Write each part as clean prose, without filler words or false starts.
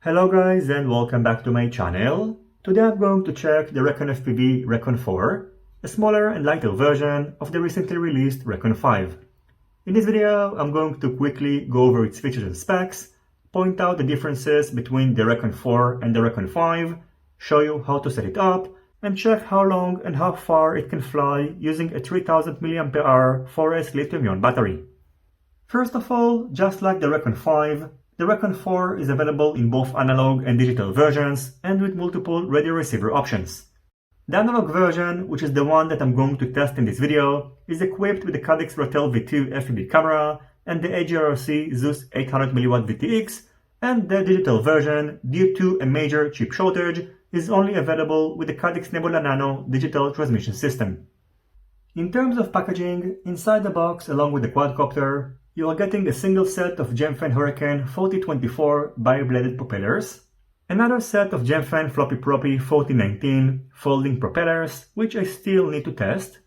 Hello guys and welcome back to my channel. Today I'm going to check the RekonFPV Rekon 4, a smaller and lighter version of the recently released Rekon 5. In this video I'm going to quickly go over its features and specs, point out the differences between the Rekon 4 and the Rekon 5, show you how to set it up, and check how long and how far it can fly using a 3000 mAh 4S lithium-ion battery. First of all, just like the Rekon 5, the Rekon 4 is available in both analog and digital versions and with multiple radio receiver options. The analog version, which is the one that I'm going to test in this video, is equipped with the Caddx Ratel V2 FPV camera and the HGLRC Zeus 800mW VTX, and the digital version, due to a major chip shortage, is only available with the Caddx Nebula Nano digital transmission system. In terms of packaging, inside the box along with the quadcopter, you are getting a single set of GEMFAN Hurricane 4024 bi-bladed propellers, another set of GEMFAN Floppy Propy 4019 folding propellers, which I still need to test,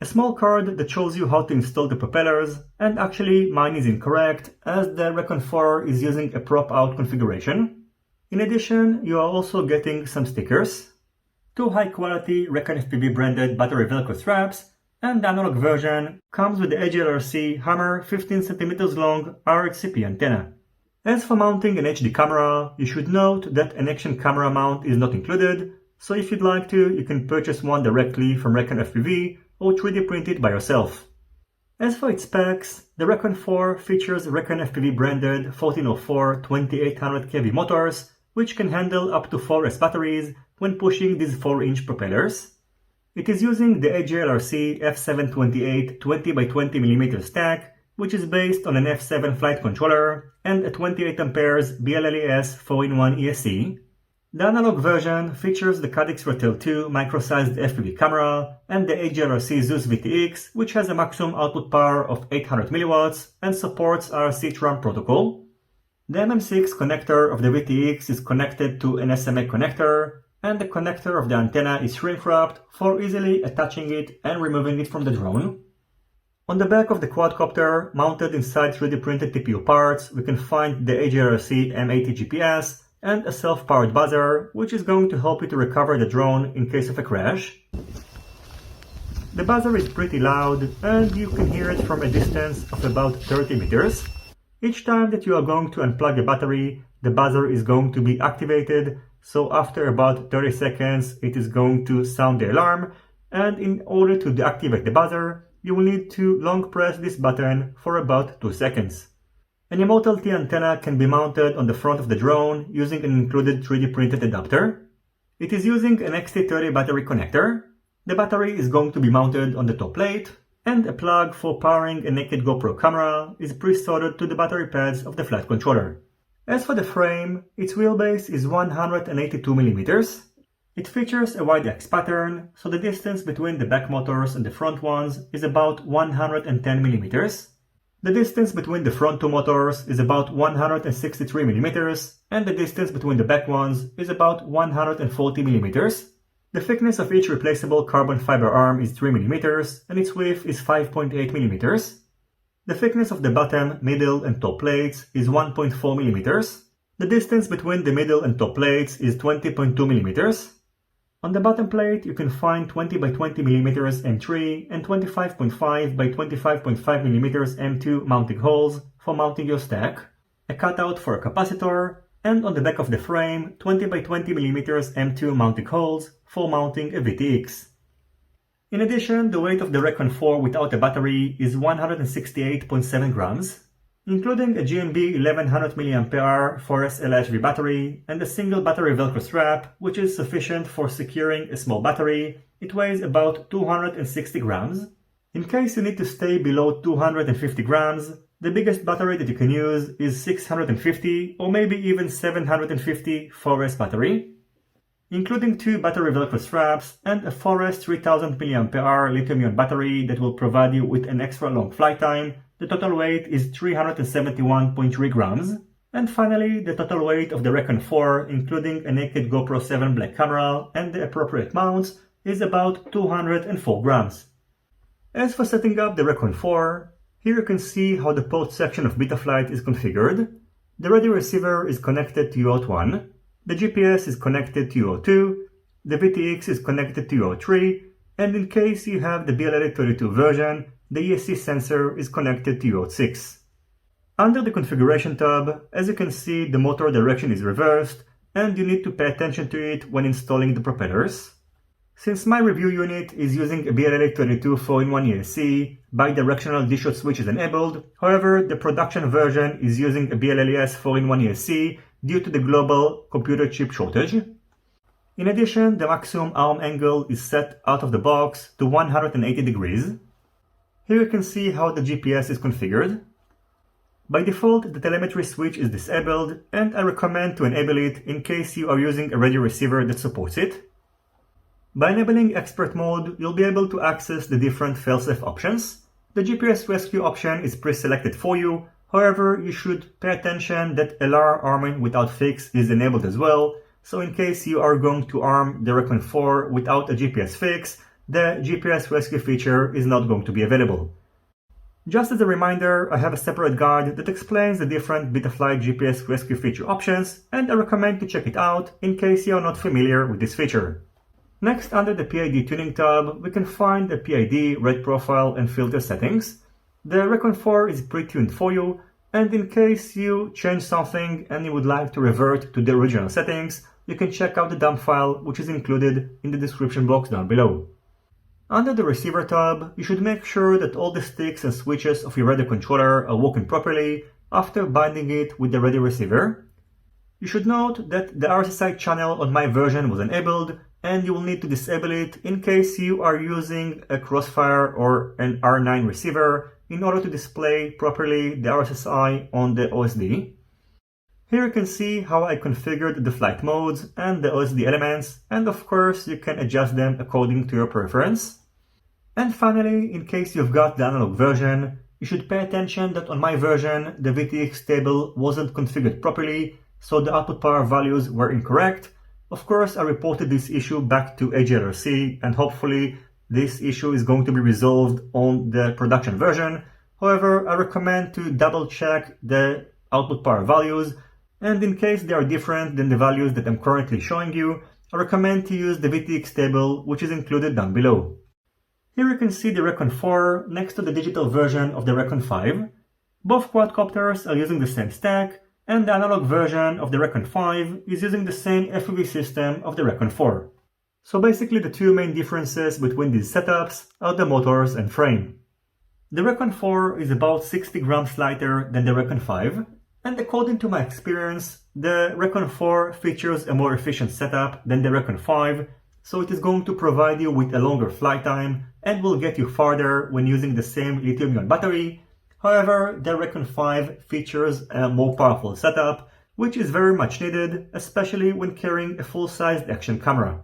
a small card that shows you how to install the propellers, and actually mine is incorrect as the Rekon 4 is using a prop out configuration. In addition, you are also getting some stickers, two high-quality RekonFPV branded battery velcro straps, and the analog version comes with the HGLRC Hammer 15cm long RHCP antenna. As for mounting an HD camera, you should note that an action camera mount is not included, so if you'd like to, you can purchase one directly from RekonFPV or 3D print it by yourself. As for its specs, the Rekon 4 features RekonFPV branded 1404 2800 kV motors, which can handle up to 4S batteries when pushing these 4-inch propellers. It is using the HGLRC F728 20x20mm stack, which is based on an F7 flight controller and a 28A BLLES 4-in-1 ESC. The analog version features the Caddx Ratel 2 micro-sized FPV camera and the HGLRC Zeus VTX, which has a maximum output power of 800mW and supports RC Tram protocol. The MM6 connector of the VTX is connected to an SMA connector, and the connector of the antenna is shrink-wrapped for easily attaching it and removing it from the drone. On the back of the quadcopter, mounted inside 3D printed TPU parts, we can find the HGLRC M80 GPS and a self-powered buzzer, which is going to help you to recover the drone in case of a crash. The buzzer is pretty loud and you can hear it from a distance of about 30 meters. Each time that you are going to unplug a battery, the buzzer is going to be activated, so after about 30 seconds it is going to sound the alarm, and in order to deactivate the buzzer, you will need to long press this button for about 2 seconds. An Immortal T antenna can be mounted on the front of the drone using an included 3D printed adapter. It is using an XT30 battery connector. The battery is going to be mounted on the top plate, and a plug for powering a naked GoPro camera is pre-soldered to the battery pads of the flight controller. As for the frame, its wheelbase is 182mm. It features a wide X pattern, so the distance between the back motors and the front ones is about 110mm. The distance between the front two motors is about 163mm, and the distance between the back ones is about 140mm. The thickness of each replaceable carbon fiber arm is 3mm, and its width is 5.8mm. The thickness of the bottom, middle, and top plates is 1.4mm. The distance between the middle and top plates is 20.2mm. On the bottom plate, you can find 20x20mm M3 and 25.5x25.5mm M2 mounting holes for mounting your stack, a cutout for a capacitor, and on the back of the frame, 20x20mm M2 mounting holes for mounting a VTX. In addition, the weight of the Rekon 4 without a battery is 168.7 grams, including a GMB 1100 mAh 4S LHV battery and a single battery velcro strap, which is sufficient for securing a small battery. It weighs about 260 grams. In case you need to stay below 250 grams, the biggest battery that you can use is 650 or maybe even 750 4S battery. Including two battery velcro straps and a 4S 3000 mAh lithium-ion battery that will provide you with an extra long flight time, the total weight is 371.3 grams. And finally, the total weight of the Rekon 4, including a naked GoPro 7 black camera and the appropriate mounts, is about 204 grams. As for setting up the Rekon 4, here you can see how the post section of Betaflight is configured. The radio receiver is connected to UART1, the GPS is connected to UART2, the VTX is connected to UART3, and in case you have the BLL832 version, the ESC sensor is connected to UART6. Under the configuration tab, as you can see, the motor direction is reversed, and you need to pay attention to it when installing the propellers. Since my review unit is using a BLL832 4-in-1 ESC, bidirectional D-shot switch is enabled. However, the production version is using a BLLES 4-in-1 ESC due to the global computer chip shortage. In addition, the maximum arm angle is set out of the box to 180 degrees. Here you can see how the GPS is configured. By default, the telemetry switch is disabled, and I recommend to enable it in case you are using a radio receiver that supports it. By enabling expert mode, you'll be able to access the different failsafe options. The GPS rescue option is pre-selected for you, however, you should pay attention that LR arming without fix is enabled as well, so in case you are going to arm the Rekon4 without a GPS fix, the GPS rescue feature is not going to be available. Just as a reminder, I have a separate guide that explains the different Betaflight GPS rescue feature options, and I recommend to check it out in case you are not familiar with this feature. Next, under the PID tuning tab, we can find the PID, red profile, and filter settings. The Rekon4 is pre-tuned for you, and in case you change something and you would like to revert to the original settings, you can check out the dump file, which is included in the description box down below. Under the receiver tab, you should make sure that all the sticks and switches of your radio controller are working properly after binding it with the radio receiver. You should note that the RSSI channel on my version was enabled, and you will need to disable it in case you are using a Crossfire or an R9 receiver in order to display properly the RSSI on the OSD. Here you can see how I configured the flight modes and the OSD elements, and of course you can adjust them according to your preference. And finally, in case you've got the analog version, you should pay attention that on my version the VTX table wasn't configured properly, so the output power values were incorrect. Of course, I reported this issue back to HGLRC, and hopefully this issue is going to be resolved on the production version. However, I recommend to double check the output power values, and in case they are different than the values that I'm currently showing you, I recommend to use the VTX table, which is included down below. Here you can see the Rekon4 next to the digital version of the Rekon5. Both quadcopters are using the same stack, and the analog version of the Rekon5 is using the same FPV system of the Rekon4. So basically the two main differences between these setups are the motors and frame. The Rekon4 is about 60 grams lighter than the Rekon5, and according to my experience, the Rekon4 features a more efficient setup than the Rekon5, so it is going to provide you with a longer flight time and will get you farther when using the same lithium-ion battery. However, the Rekon5 features a more powerful setup, which is very much needed, especially when carrying a full-sized action camera.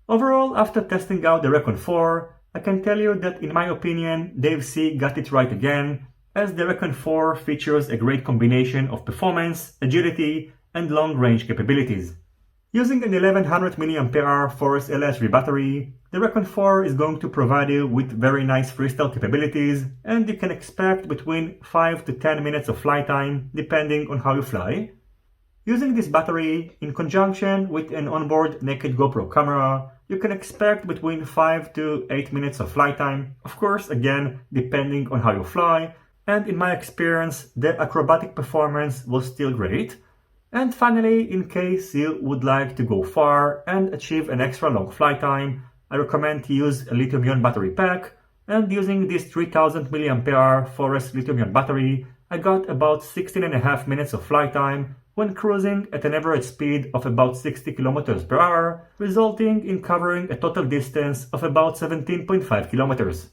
Overall, after testing out the Rekon4, I can tell you that in my opinion, Dave C got it right again, as the Rekon4 features a great combination of performance, agility, and long-range capabilities. Using an 1100 mAh Forest LSV battery, the Rekon4 is going to provide you with very nice freestyle capabilities, and you can expect between 5 to 10 minutes of flight time depending on how you fly. Using this battery in conjunction with an onboard naked GoPro camera, you can expect between 5 to 8 minutes of flight time, of course again depending on how you fly, and in my experience the acrobatic performance was still great. And finally, in case you would like to go far and achieve an extra long flight time, I recommend to use a lithium-ion battery pack, and using this 3000 mAh Forest lithium-ion battery, I got about 16.5 minutes of flight time when cruising at an average speed of about 60 km per hour, resulting in covering a total distance of about 17.5 km.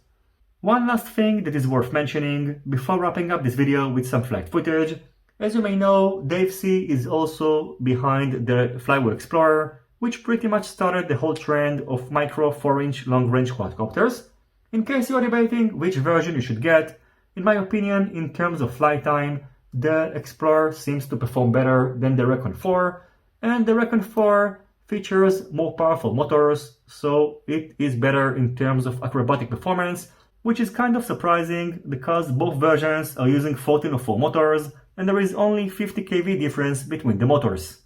One last thing that is worth mentioning before wrapping up this video with some flight footage. As you may know, Dave C is also behind the Flywheel Explorer, which pretty much started the whole trend of micro 4-inch long-range quadcopters. In case you are debating which version you should get, in my opinion, in terms of flight time, the Explorer seems to perform better than the Rekon4, and the Rekon4 features more powerful motors, so it is better in terms of acrobatic performance, which is kind of surprising because both versions are using 1404 motors, and there is only 50 kV difference between the motors.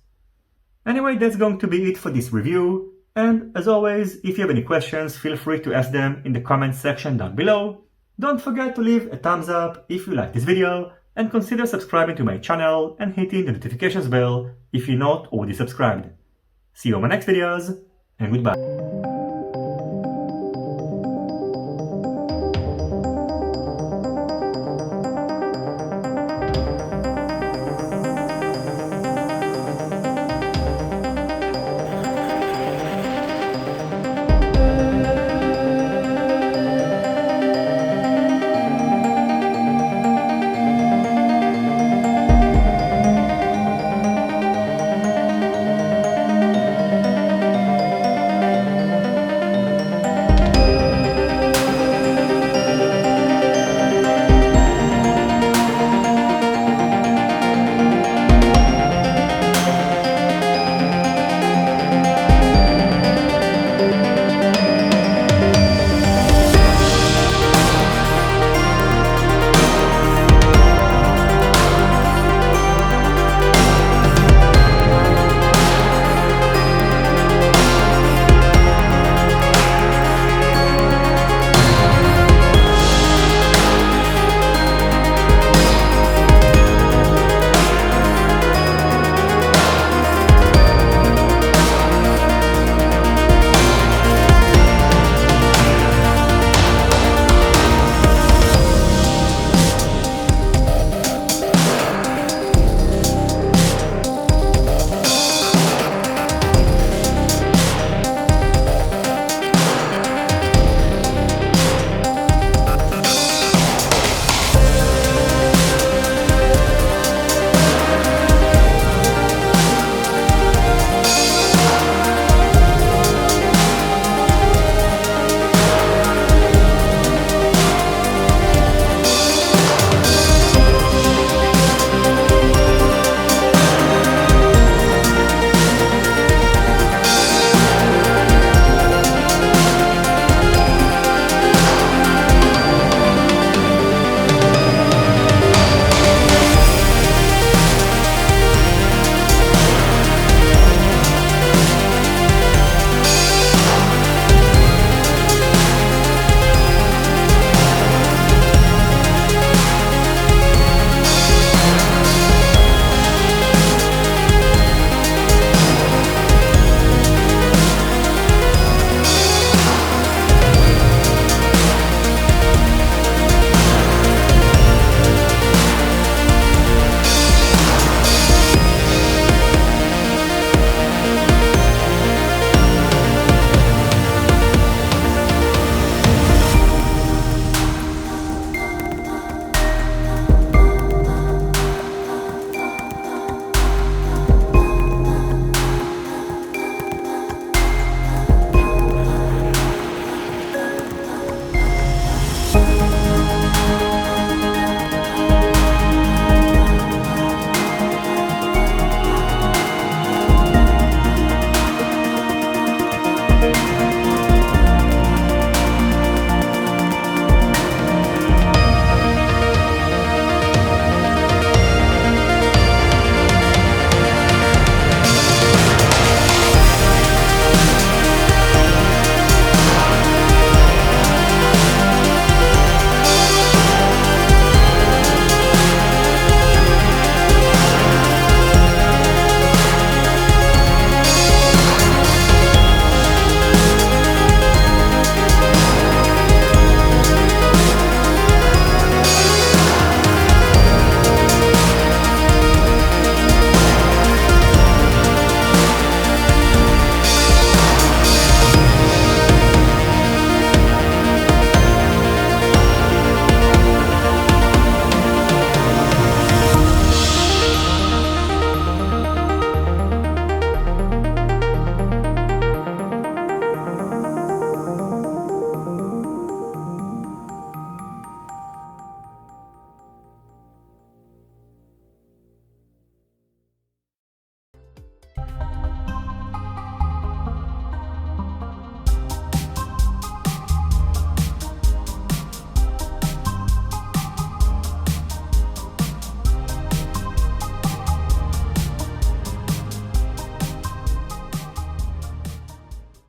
Anyway, that's going to be it for this review, and as always, if you have any questions, feel free to ask them in the comments section down below. Don't forget to leave a thumbs up if you like this video, and consider subscribing to my channel and hitting the notifications bell if you're not already subscribed. See you on my next videos, and goodbye.